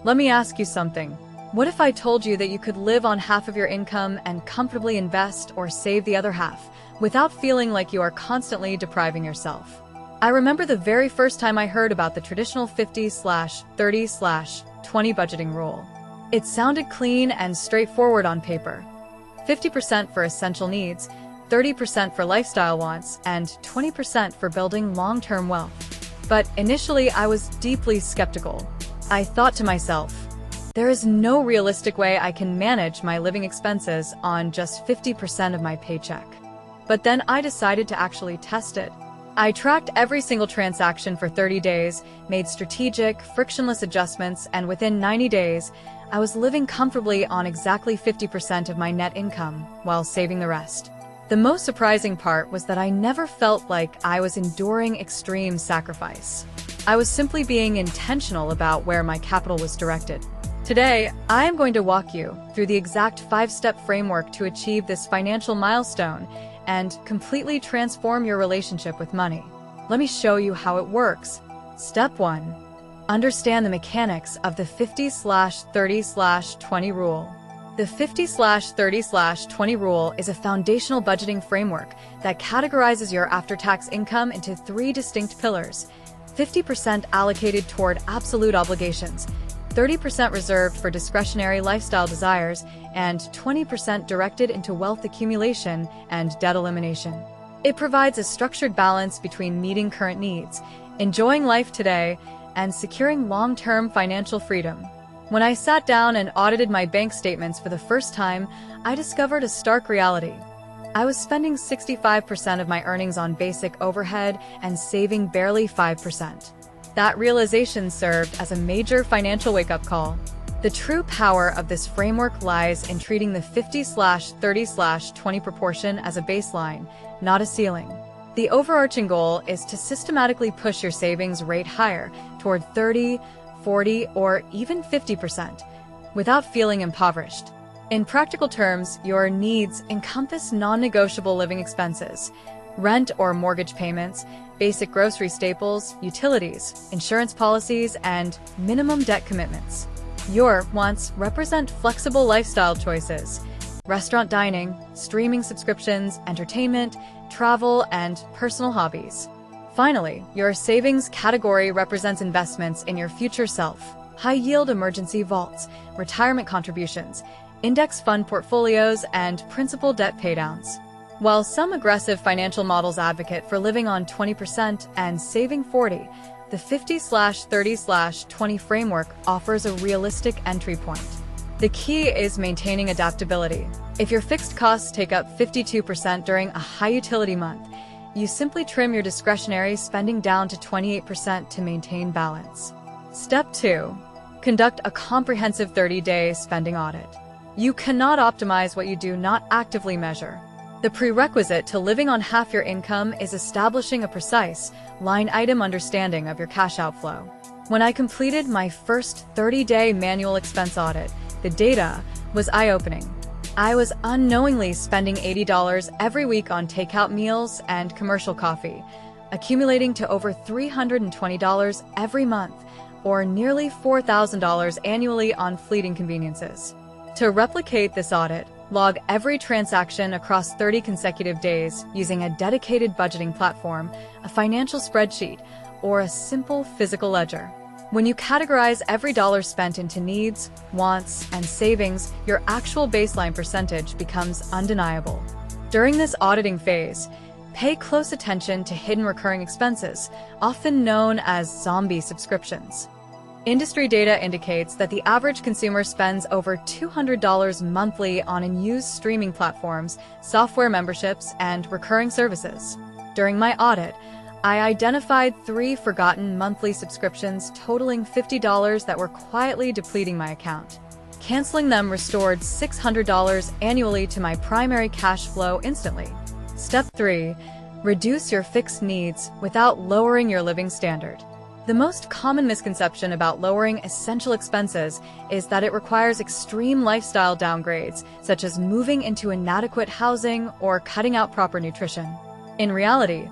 Let me ask you something. What if I told you that you could live on half of your income and comfortably invest or save the other half without feeling like you are constantly depriving yourself? I remember the very first time I heard about the traditional 50/30/20 budgeting rule. It sounded clean and straightforward on paper. 50% for essential needs, 30% for lifestyle wants, and 20% for building long-term wealth. But initially, I was deeply skeptical. I thought to myself, there is no realistic way I can manage my living expenses on just 50% of my paycheck. But then I decided to actually test it. I tracked every single transaction for 30 days, made strategic, frictionless adjustments, and within 90 days, I was living comfortably on exactly 50% of my net income while saving the rest. The most surprising part was that I never felt like I was enduring extreme sacrifice. I was simply being intentional about where my capital was directed. Today, I am going to walk you through the exact 5-step framework to achieve this financial milestone and completely transform your relationship with money. Let me show you how it works. Step 1. Understand the mechanics of the 50/30/20 rule. The 50/30/20 rule is a foundational budgeting framework that categorizes your after-tax income into 3 distinct pillars: 50% allocated toward absolute obligations, 30% reserved for discretionary lifestyle desires, and 20% directed into wealth accumulation and debt elimination. It provides a structured balance between meeting current needs, enjoying life today, and securing long-term financial freedom. When I sat down and audited my bank statements for the first time, I discovered a stark reality. I was spending 65% of my earnings on basic overhead and saving barely 5%. That realization served as a major financial wake-up call. The true power of this framework lies in treating the 50/30/20 proportion as a baseline, not a ceiling. The overarching goal is to systematically push your savings rate higher toward 30, 40, or even 50%, without feeling impoverished. In practical terms, your needs encompass non-negotiable living expenses, rent or mortgage payments, basic grocery staples, utilities, insurance policies, and minimum debt commitments. Your wants represent flexible lifestyle choices: restaurant dining, streaming subscriptions, entertainment, travel, and personal hobbies. Finally, your savings category represents investments in your future self: high-yield emergency vaults, retirement contributions, index fund portfolios, and principal debt paydowns. While some aggressive financial models advocate for living on 20% and saving 40%, the 50/30/20 framework offers a realistic entry point. The key is maintaining adaptability. If your fixed costs take up 52% during a high-utility month, you simply trim your discretionary spending down to 28% to maintain balance. Step 2. Conduct a comprehensive 30-day spending audit. You cannot optimize what you do not actively measure. The prerequisite to living on half your income is establishing a precise, line-item understanding of your cash outflow. When I completed my first 30-day manual expense audit, the data was eye-opening. I was unknowingly spending $80 every week on takeout meals and commercial coffee, accumulating to over $320 every month, or nearly $4,000 annually on fleeting conveniences. To replicate this audit, log every transaction across 30 consecutive days using a dedicated budgeting platform, a financial spreadsheet, or a simple physical ledger. When you categorize every dollar spent into needs, wants, and savings, your actual baseline percentage becomes undeniable. During this auditing phase, pay close attention to hidden recurring expenses, often known as zombie subscriptions. Industry data indicates that the average consumer spends over $200 monthly on unused streaming platforms, software memberships, and recurring services. During my audit, I identified 3 forgotten monthly subscriptions totaling $50 that were quietly depleting my account. Canceling them restored $600 annually to my primary cash flow instantly. Step 3. Reduce your fixed needs without lowering your living standard. The most common misconception about lowering essential expenses is that it requires extreme lifestyle downgrades, such as moving into inadequate housing or cutting out proper nutrition. In reality,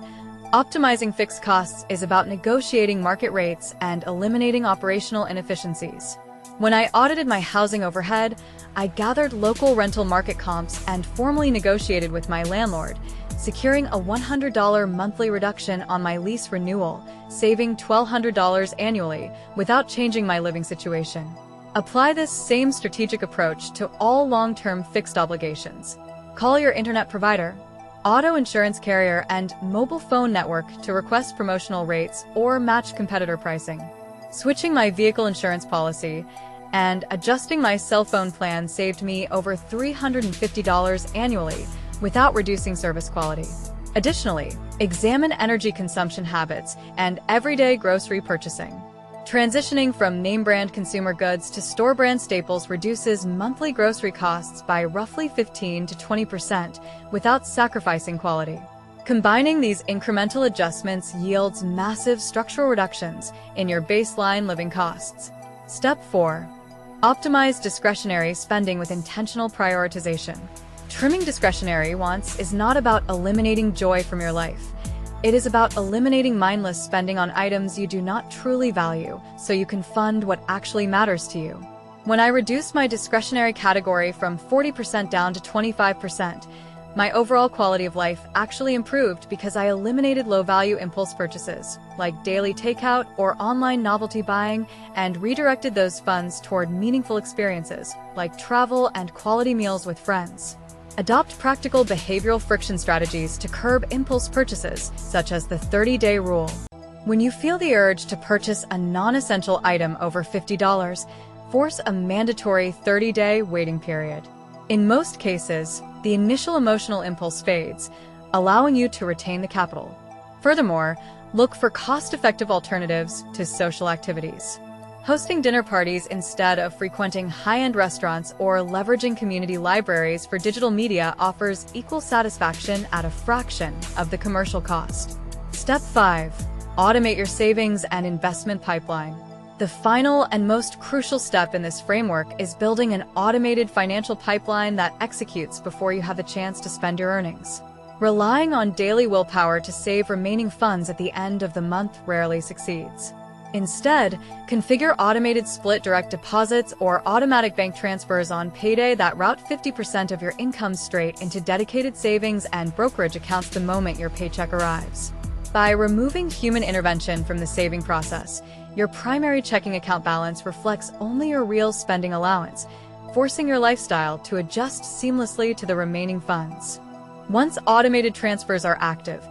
optimizing fixed costs is about negotiating market rates and eliminating operational inefficiencies. When I audited my housing overhead, I gathered local rental market comps and formally negotiated with my landlord, securing a $100 monthly reduction on my lease renewal, saving $1,200 annually without changing my living situation. Apply this same strategic approach to all long-term fixed obligations. Call your internet provider, auto insurance carrier, and mobile phone network to request promotional rates or match competitor pricing. Switching my vehicle insurance policy and adjusting my cell phone plan saved me over $350 annually without reducing service quality. Additionally, examine energy consumption habits and everyday grocery purchasing. Transitioning from name-brand consumer goods to store-brand staples reduces monthly grocery costs by roughly 15 to 20% without sacrificing quality. Combining these incremental adjustments yields massive structural reductions in your baseline living costs. Step 4. Optimize discretionary spending with intentional prioritization. Trimming discretionary wants is not about eliminating joy from your life. It is about eliminating mindless spending on items you do not truly value, so you can fund what actually matters to you. When I reduced my discretionary category from 40% down to 25%, my overall quality of life actually improved because I eliminated low-value impulse purchases, like daily takeout or online novelty buying, and redirected those funds toward meaningful experiences, like travel and quality meals with friends. Adopt practical behavioral friction strategies to curb impulse purchases, such as the 30-day rule. When you feel the urge to purchase a non-essential item over $50, force a mandatory 30-day waiting period. In most cases, the initial emotional impulse fades, allowing you to retain the capital. Furthermore, look for cost-effective alternatives to social activities. Hosting dinner parties instead of frequenting high-end restaurants or leveraging community libraries for digital media offers equal satisfaction at a fraction of the commercial cost. Step 5. Automate your savings and investment pipeline. The final and most crucial step in this framework is building an automated financial pipeline that executes before you have the chance to spend your earnings. Relying on daily willpower to save remaining funds at the end of the month rarely succeeds. Instead, configure automated split direct deposits or automatic bank transfers on payday that route 50% of your income straight into dedicated savings and brokerage accounts the moment your paycheck arrives. By removing human intervention from the saving process, your primary checking account balance reflects only your real spending allowance, forcing your lifestyle to adjust seamlessly to the remaining funds. Once automated transfers are active,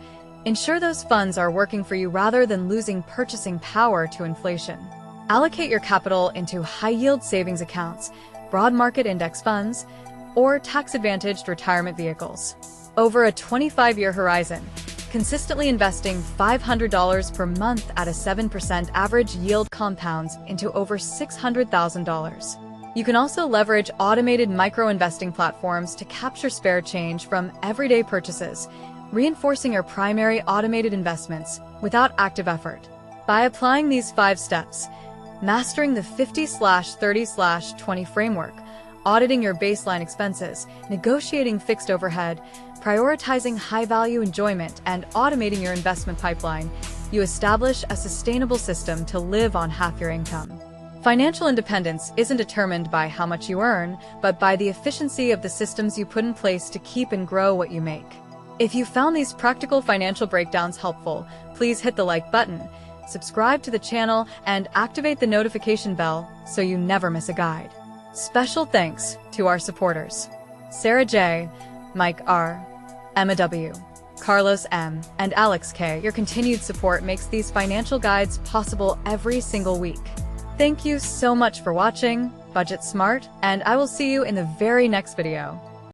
ensure those funds are working for you rather than losing purchasing power to inflation. Allocate your capital into high-yield savings accounts, broad market index funds, or tax-advantaged retirement vehicles. Over a 25-year horizon, consistently investing $500 per month at a 7% average yield compounds into over $600,000. You can also leverage automated micro-investing platforms to capture spare change from everyday purchases, reinforcing your primary automated investments without active effort. By applying these 5 steps, mastering the 50/30/20 framework, auditing your baseline expenses, negotiating fixed overhead, prioritizing high-value enjoyment, and automating your investment pipeline, you establish a sustainable system to live on half your income. Financial independence isn't determined by how much you earn, but by the efficiency of the systems you put in place to keep and grow what you make. If you found these practical financial breakdowns helpful, please hit the like button, subscribe to the channel, and activate the notification bell so you never miss a guide. Special thanks to our supporters: Sarah J., Mike R., Emma W., Carlos M., and Alex K. Your continued support makes these financial guides possible every single week. Thank you so much for watching, Budget Smart, and I will see you in the very next video.